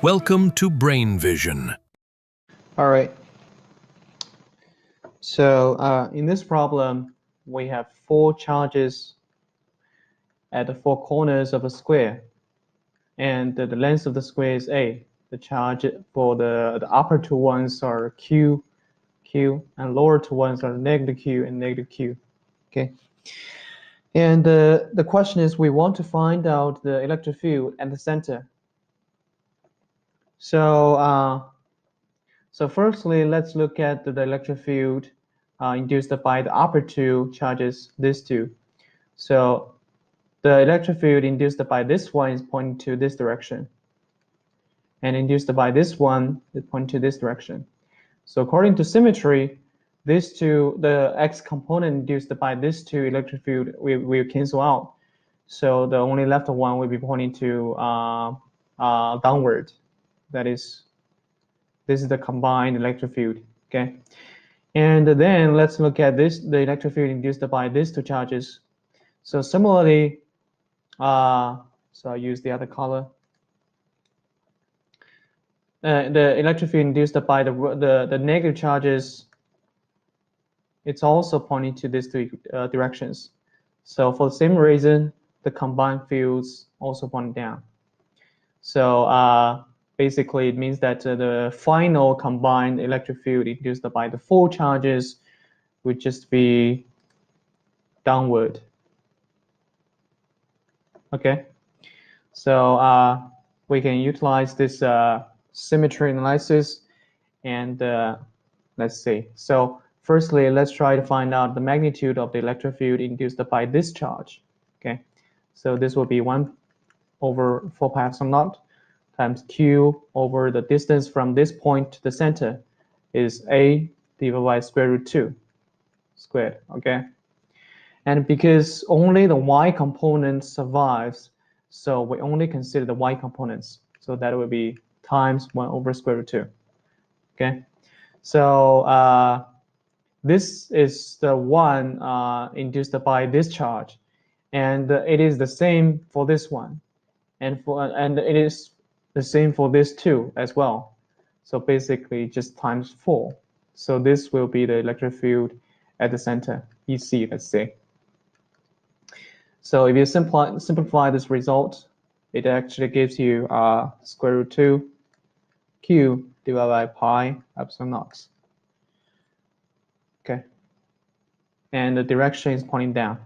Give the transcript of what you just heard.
Welcome to Brain Vision. All right. So in this problem, we have 4 charges at the 4 corners of a square, and the length of the square is A. The charge for the upper 2 ones are Q, and lower 2 ones are negative Q and negative Q. Okay. And the question is, we want to find out the electric field at the center. So firstly, let's look at the electric field induced by the upper 2 charges, these 2. So the electric field induced by this one is pointing to this direction, and induced by this one is pointing to this direction. So according to symmetry, these two, the x component induced by these 2 electric field will cancel out. So the only left one will be pointing to downward. That is, this is the combined electric field. Okay. And then let's look at this, the electric field induced by these 2 charges. So similarly, so I'll use the other color. The electric field induced by the negative charges, it's also pointing to these 2 directions. So for the same reason, the combined fields also point down. So basically, it means that the final combined electric field induced by the 4 charges would just be downward. Okay, so we can utilize this symmetry analysis, and let's see. So firstly, let's try to find out the magnitude of the electric field induced by this charge. Okay, so this will be 1 over 4 pi epsilon naught times Q over the distance from this point to the center is A divided by square root 2 squared. Okay, and because only the y component survives, so we only consider the y components. So that will be times 1 over square root 2. Okay, so this is the one induced by this charge, and it is the same for this one, and it is the same for this 2 as well. So basically just times 4. So this will be the electric field at the center, EC, let's say. So if you simplify this result, it actually gives you square root 2 Q divided by pi epsilon naught. Okay, and the direction is pointing down.